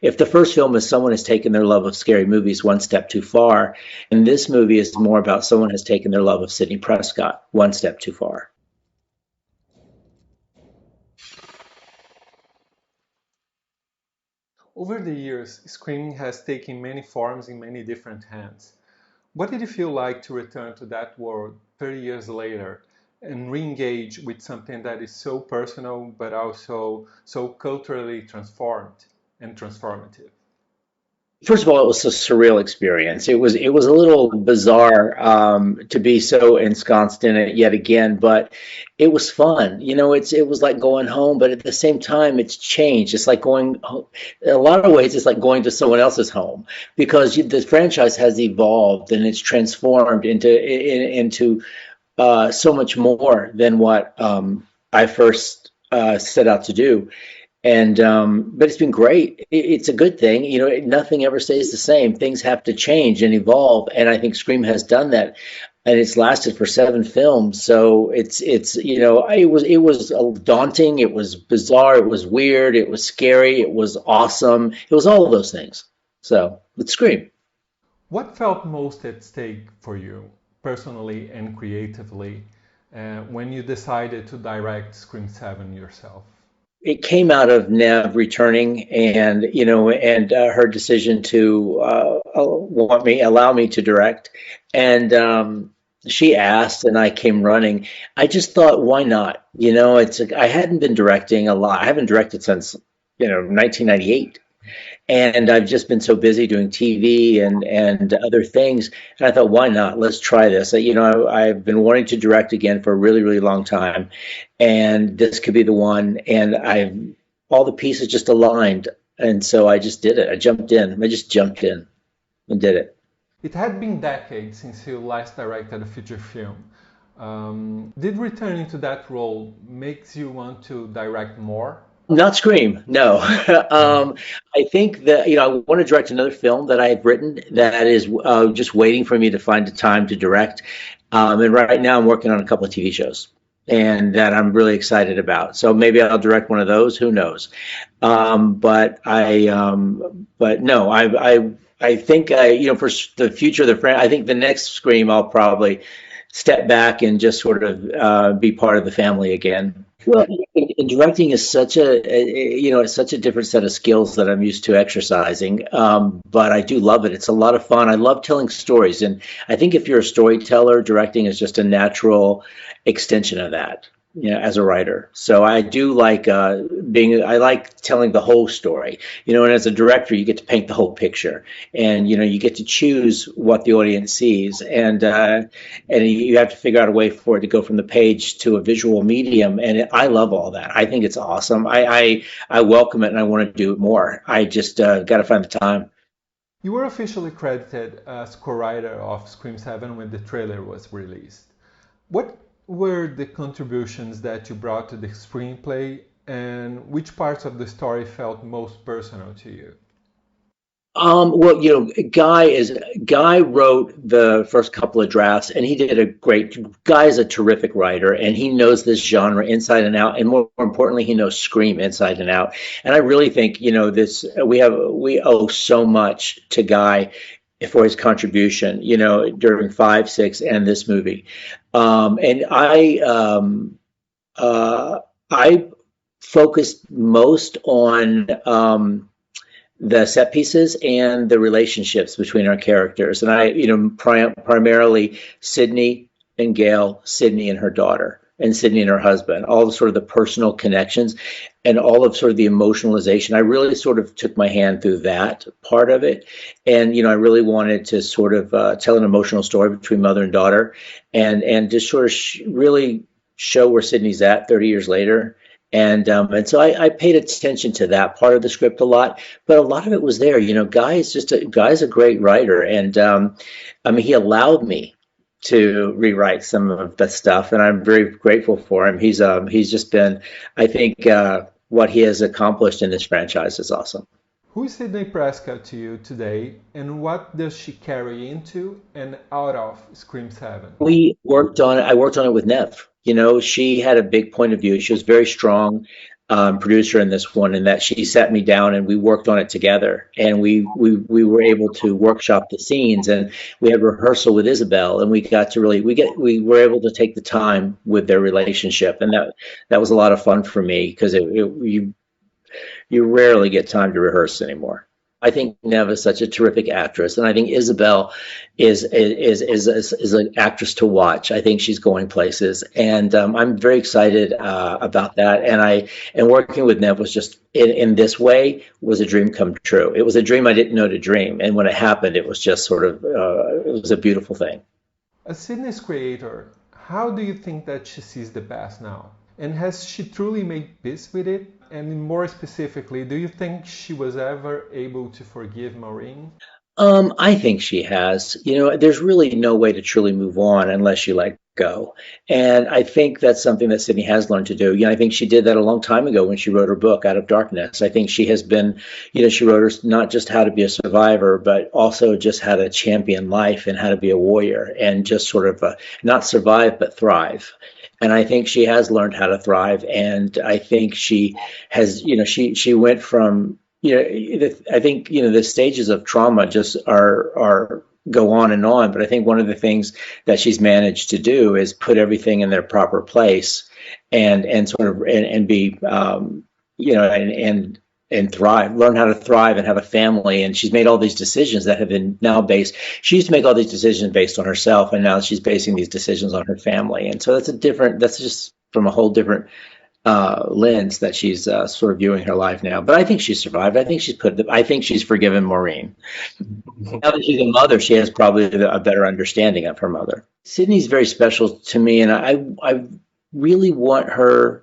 If the first film is someone has taken their love of scary movies one step too far, and this movie is more about someone has taken their love of Sidney Prescott one step too far. Over the years, screaming has taken many forms in many different hands. What did it feel like to return to that world 30 years later and re-engage with something that is so personal but also so culturally transformed and transformative? First of all, it was a surreal experience. It was a little bizarre to be so ensconced in it yet again, but it was fun. It was like going home, but at the same time, it's changed. It's like going, in a lot of ways, it's like going to someone else's home because the franchise has evolved and it's transformed into so much more than what I first set out to do. And but it's been great. It's a good thing. Nothing ever stays the same. Things have to change and evolve, and I think Scream has done that. And it's lasted for 7 films, so it was daunting, it was bizarre, it was weird, it was scary, it was awesome, it was all of those things. So with Scream. What felt most at stake for you, personally and creatively, when you decided to direct Scream 7 yourself? It came out of Nev returning and her decision to allow me to direct. And she asked and I came running. I just thought, why not? I hadn't been directing a lot. I haven't directed since, 1998. And I've just been so busy doing TV and other things. And I thought, why not? Let's try this. I've been wanting to direct again for a really, really long time, and this could be the one. And all the pieces just aligned, and so I just did it. I jumped in. I just jumped in and did it. It had been decades since you last directed a feature film. Did returning to that role makes you want to direct more? Not Scream, no. I think that I want to direct another film that I have written that is just waiting for me to find the time to direct. And right now, I'm working on a couple of TV shows, and that I'm really excited about. So maybe I'll direct one of those. Who knows? But no, I think for the future of the friend, I think the next Scream, I'll probably step back and just sort of be part of the family again. Well, directing is it's such a different set of skills that I'm used to exercising. But I do love it. It's a lot of fun. I love telling stories, and I think if you're a storyteller, directing is just a natural extension of that. As a writer. So I do like I like telling the whole story, and as a director, you get to paint the whole picture, and you get to choose what the audience sees, and you have to figure out a way for it to go from the page to a visual medium, and I love all that. I think it's awesome. I welcome it, and I want to do it more. I just got to find the time. You were officially credited as co-writer of Scream 7 when the trailer was released. What were the contributions that you brought to the screenplay, and which parts of the story felt most personal to you? Well, Guy wrote the first couple of drafts, and he did a great. Guy is a terrific writer, and he knows this genre inside and out, and more importantly, he knows Scream inside and out. And I really think this we owe so much to Guy for his contribution, during 5, 6, and this movie. And I focused most on the set pieces and the relationships between our characters. And primarily Sidney and Gail, Sidney and her daughter, and Sidney and her husband, all the sort of the personal connections and all of sort of the emotionalization. I really sort of took my hand through that part of it. And, I really wanted to sort of tell an emotional story between mother and daughter, and just sort of really show where Sidney's at 30 years later. And so I paid attention to that part of the script a lot, but a lot of it was there. Guy's a great writer, and he allowed me to rewrite some of the stuff, and I'm very grateful for him. He's just been, I think, what he has accomplished in this franchise is awesome. Who is Sidney Prescott to you today, and what does she carry into and out of Scream 7? I worked on it with Nev. She had a big point of view. She was very strong. producer in this one, and that she sat me down and we worked on it together, and we were able to workshop the scenes, and we had rehearsal with Isabel, and we got to really we were able to take the time with their relationship, and that was a lot of fun for me because you rarely get time to rehearse anymore. I think Neve is such a terrific actress, and I think Isabel is an actress to watch. I think she's going places, and I'm very excited about that. And working with Neve was just in this way was a dream come true. It was a dream I didn't know to dream, and when it happened, it was just sort of it was a beautiful thing. As Sidney's creator, how do you think that she sees the past now? And has she truly made peace with it? And more specifically, do you think she was ever able to forgive Maureen? I think she has. There's really no way to truly move on unless you let go. And I think that's something that Sydney has learned to do. I think she did that a long time ago when she wrote her book, Out of Darkness. I think she has been, she wrote her not just how to be a survivor, but also just how to champion life and how to be a warrior and just sort of not survive, but thrive. And I think she has learned how to thrive. And I think she has, she went from, I think, the stages of trauma just are go on and on. But I think one of the things that she's managed to do is put everything in their proper place and sort of, and be, and thrive, learn how to thrive and have a family. And she's made all these decisions that have been now based. She used to make all these decisions based on herself, and now she's basing these decisions on her family. And so that's just from a whole different lens that she's sort of viewing her life now. But I think she's survived. I think she's forgiven Maureen. Now that she's a mother, she has probably a better understanding of her mother. Sydney's very special to me, and I really want her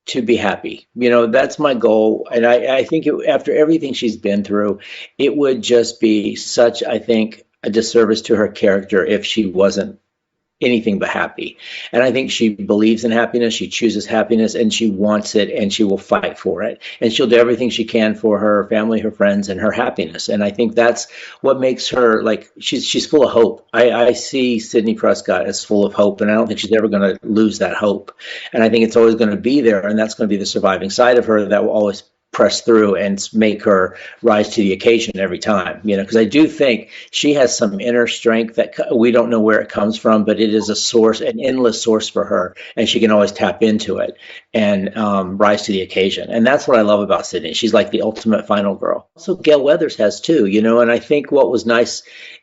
to be happy. That's my goal. And I think after everything she's been through, it would just be such, I think, a disservice to her character if she wasn't anything but happy. And I think she believes in happiness. She chooses happiness, and she wants it, and she will fight for it. And she'll do everything she can for her family, her friends, and her happiness. And I think that's what makes her, like, she's full of hope. I see Sidney Prescott as full of hope, and I don't think she's ever going to lose that hope. And I think it's always going to be there, and that's going to be the surviving side of her that will always press through and make her rise to the occasion every time, because I do think she has some inner strength that we don't know where it comes from, but it is a source, an endless source for her, and she can always tap into it and rise to the occasion. And that's what I love about Sidney. She's like the ultimate final girl. So Gail Weathers has too, and I think what was nice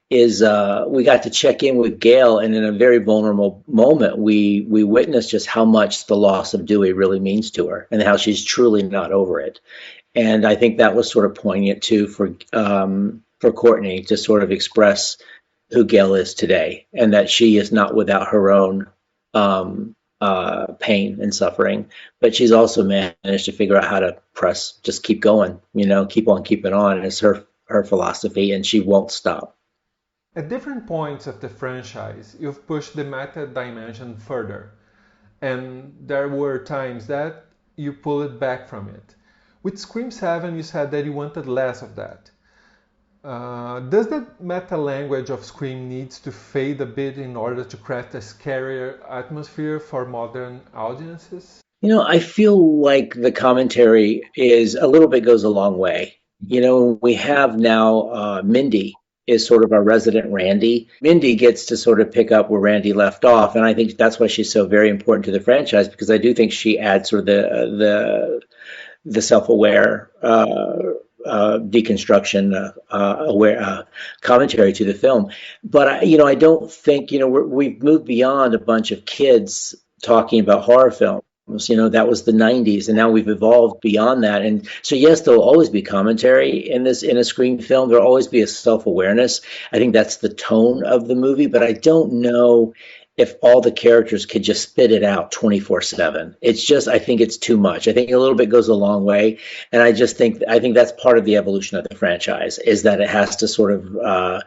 is we got to check in with Gail, and in a very vulnerable moment, we witnessed just how much the loss of Dewey really means to her, and how she's truly not over it. And I think that was sort of poignant too for Courtney to sort of express who Gail is today, and that she is not without her own pain and suffering, but she's also managed to figure out how to just keep going, keep on keeping on. And it's her philosophy, and she won't stop. At different points of the franchise, you've pushed the meta dimension further, and there were times that you pulled back from it. With Scream 7, you said that you wanted less of that. Does the meta language of Scream needs to fade a bit in order to craft a scarier atmosphere for modern audiences? I feel like the commentary is a little bit goes a long way. We have now Mindy is sort of our resident Randy. Mindy gets to sort of pick up where Randy left off, and I think that's why she's so very important to the franchise, because I do think she adds sort of the self-aware deconstruction, aware commentary to the film. But I don't think we've moved beyond a bunch of kids talking about horror films. That was the 90s, and now we've evolved beyond that. And so, yes, there'll always be commentary in a Scream film. There'll always be a self-awareness. I think that's the tone of the movie, but I don't know if all the characters could just spit it out 24/7. It's just, I think it's too much. I think a little bit goes a long way. And I think that's part of the evolution of the franchise, is that it has to sort of,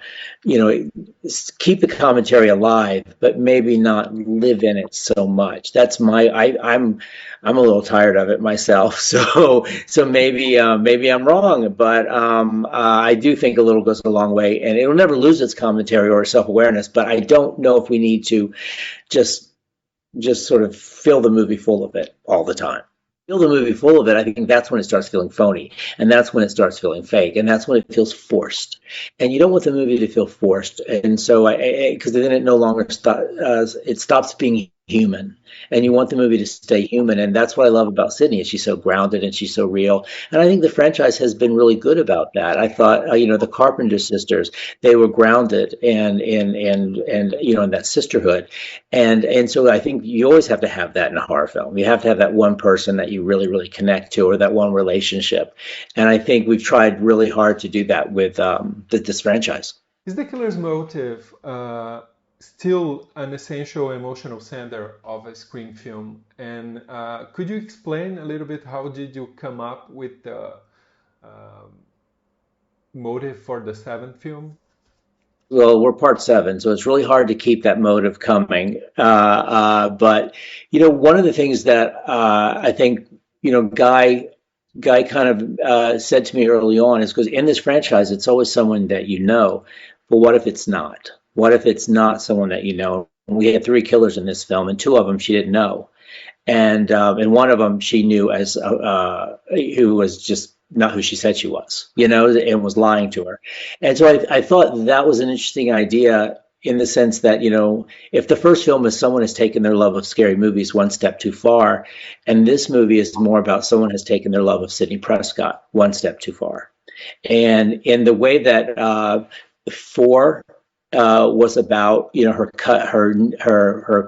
keep the commentary alive, but maybe not live in it so much. That's I'm a little tired of it myself. So maybe I'm wrong, but I do think a little goes a long way, and it'll never lose its commentary or self-awareness. But I don't know if we need to just sort of fill the movie full of it all the time. Fill the movie full of it, I think that's when it starts feeling phony, and that's when it starts feeling fake, and that's when it feels forced. And you don't want the movie to feel forced, and so because then it no longer it stops being human, and you want the movie to stay human, and that's what I love about Sydney is she's so grounded and she's so real, and I think the franchise has been really good about that. I thought, the Carpenter sisters, they were grounded and in that sisterhood, and so I think you always have to have that in a horror film. You have to have that one person that you really, really connect to, or that one relationship. And I think we've tried really hard to do that with this franchise. Is the killer's motive still an essential emotional center of a Scream film? And could you explain a little bit how did you come up with the motive for the seventh film? Well, we're part seven, so it's really hard to keep that motive coming. But one of the things that I think Guy kind of said to me early on is because in this franchise, it's always someone that you know. But what if it's not? What if it's not someone that you know? We had three killers in this film, and two of them she didn't know, and one of them she knew as who was just not who she said she was, and was lying to her. And so I thought that was an interesting idea in the sense that, if the first film is someone has taken their love of scary movies one step too far, and this movie is more about someone has taken their love of Sidney Prescott one step too far. And in the way that four was about, her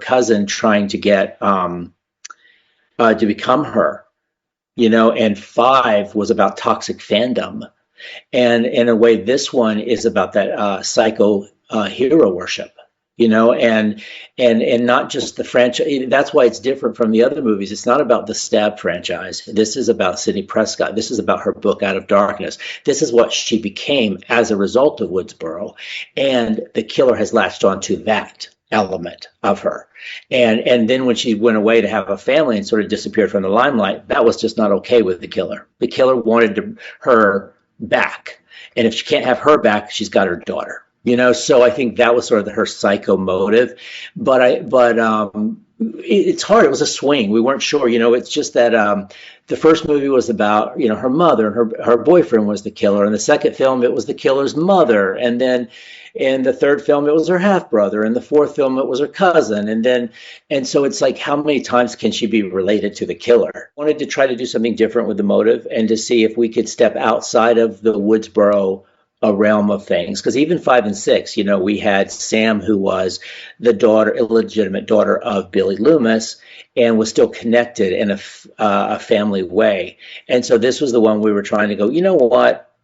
cousin trying to get to become her, and five was about toxic fandom. And in a way, this one is about that psycho hero worship, and not just the franchise. That's why it's different from the other movies. It's not about the Stab franchise. This is about Sidney Prescott. This is about her book, Out of Darkness. This is what she became as a result of Woodsboro. And the killer has latched onto that element of her. And then when she went away to have a family and sort of disappeared from the limelight, that was just not okay with the killer. The killer wanted her back. And if she can't have her back, she's got her daughter. So I think that was sort of her psycho motive, but it's hard. It was a swing. We weren't sure. It's just that the first movie was about her mother, and her boyfriend was the killer. In the second film, it was the killer's mother, and then in the third film, it was her half brother. In the fourth film, it was her cousin, and so it's like, how many times can she be related to the killer? I wanted to try to do something different with the motive and to see if we could step outside of the Woodsboro a realm of things, because even 5 and 6, we had Sam, who was the illegitimate daughter of Billy Loomis, and was still connected in a family way. And so this was the one we were trying to go,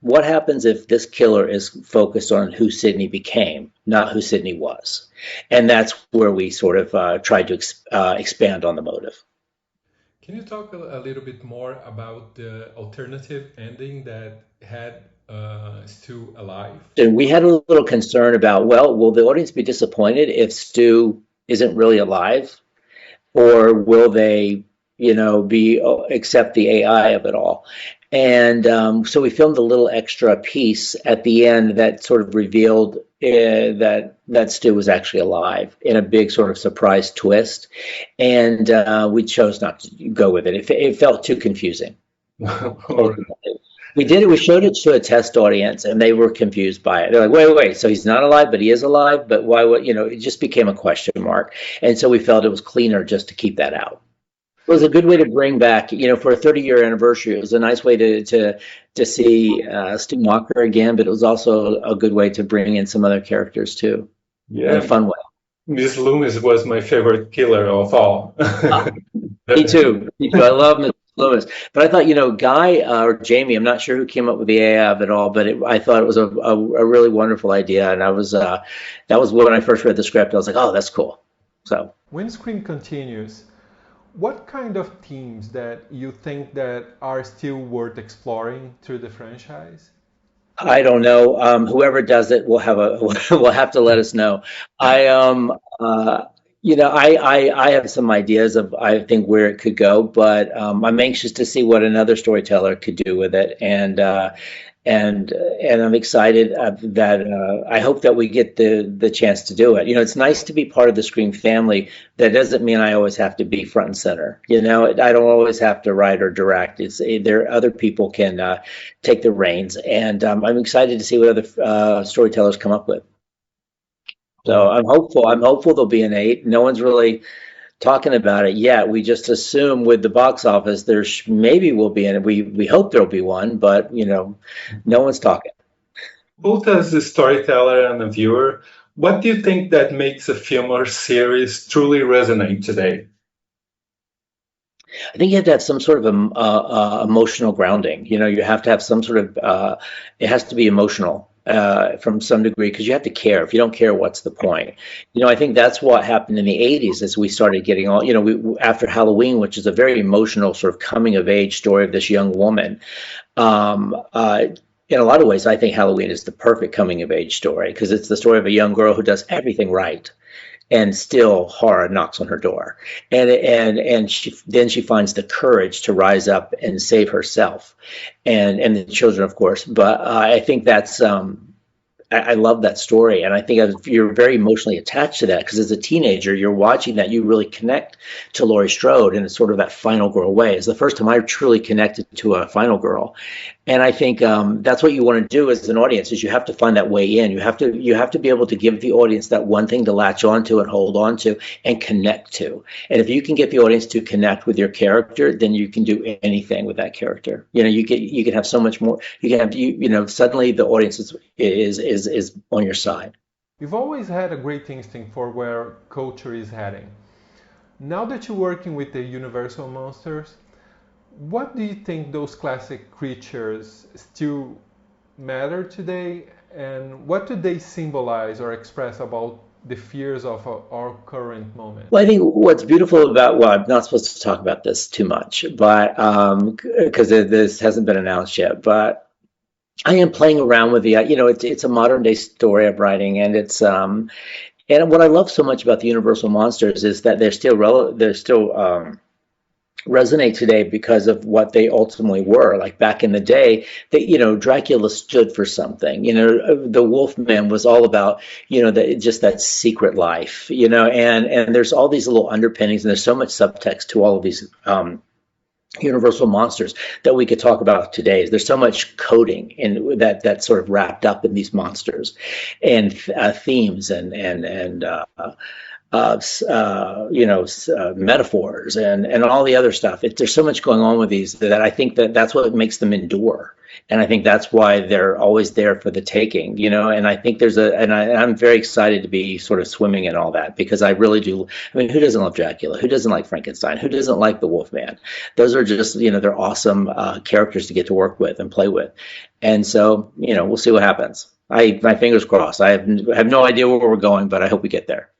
what happens if this killer is focused on who Sidney became, not who Sidney was? And that's where we sort of tried to expand on the motive. Can you talk a little bit more about the alternative ending that had Stu alive? And we had a little concern about, well, will the audience be disappointed if Stu isn't really alive, or will they, accept the AI of it all? And so we filmed a little extra piece at the end that sort of revealed that Stu was actually alive in a big sort of surprise twist, and we chose not to go with it. It felt too confusing. We did it. We showed it to a test audience, and they were confused by it. They're like, "Wait! So he's not alive, but he is alive. But why? What? It just became a question mark." And so we felt it was cleaner just to keep that out. It was a good way to bring back, for a 30-year anniversary. It was a nice way to see Stu Walker again, but it was also a good way to bring in some other characters too, in a fun way. Miss Loomis was my favorite killer of all. Me too. I love Miss Loomis, but I thought, Guy or Jamie, I'm not sure who came up with the AI of it all, but I thought it was a really wonderful idea, and that was when I first read the script. I was like, oh, that's cool. So when Scream continues, what kind of themes that you think that are still worth exploring through the franchise? I don't know. Whoever does it will have to let us know. I have some ideas of, I think, where it could go, but I'm anxious to see what another storyteller could do with it. and I'm excited that I hope that we get the chance to do it. You know, it's nice to be part of the Scream family. That doesn't mean I always have to be front and center. You know, I don't always have to write or direct. It's there other people can take the reins, and I'm excited to see what other storytellers come up with. So Cool. I'm hopeful. I'm hopeful there'll be an eight. No one's really talking about it yet. We just assume with the box office, there's maybe will be, and we hope there'll be one, but you know, no one's talking. Both as a storyteller and a viewer, what do you think that makes a film or series truly resonate today? I think you have to have some sort of emotional grounding. You know, you have to have some sort of, it has to be emotional from some degree because you have to care. If you don't care, what's the point? You know, I think that's what happened in the 80s as we started getting all, you know, after Halloween, which is a very emotional sort of coming of age story of this young woman. Um, uh, in a lot of ways, I think Halloween is the perfect coming of age story because it's the story of a young girl who does everything right and still horror knocks on her door, and she finds the courage to rise up and save herself and the children, of course. But I think that's I love that story, and I think you're very emotionally attached to that because as a teenager, you're watching that, you really connect to Laurie Strode in sort of that final girl way. It's the first time I truly connected to a final girl, and I think that's what you want to do as an audience is you have to find that way in. You have to be able to give the audience that one thing to latch onto and hold on to and connect to. And if you can get the audience to connect with your character, then you can do anything with that character. You know, you can have so much more. You can have you know suddenly the audience is on your side. You've always had a great instinct for where culture is heading. Now that you're working with the Universal monsters, what do you think those classic creatures still matter today, and what do they symbolize or express about the fears of our current moment? Well, I think what's beautiful about, well, I'm not supposed to talk about this too much, but because this hasn't been announced yet, but I am playing around with the, you know, it's a modern day story I'm writing, and it's and what I love so much about the Universal monsters is that they're still resonate today because of what they ultimately were. Like back in the day, that you know, Dracula stood for something. You know, the Wolfman was all about you know just that secret life. You know, and there's all these little underpinnings, and there's so much subtext to all of these. Universal monsters that we could talk about today. There's so much coding in that sort of wrapped up in these monsters and themes and metaphors and all the other stuff. There's so much going on with these that I think that's what makes them endure. And I think that's why they're always there for the taking, you know. And I think I'm very excited to be sort of swimming in all that because I really do. I mean, who doesn't love Dracula? Who doesn't like Frankenstein? Who doesn't like the Wolfman? Those are just, you know, they're awesome characters to get to work with and play with. And so, you know, we'll see what happens. My fingers crossed. I have no idea where we're going, but I hope we get there.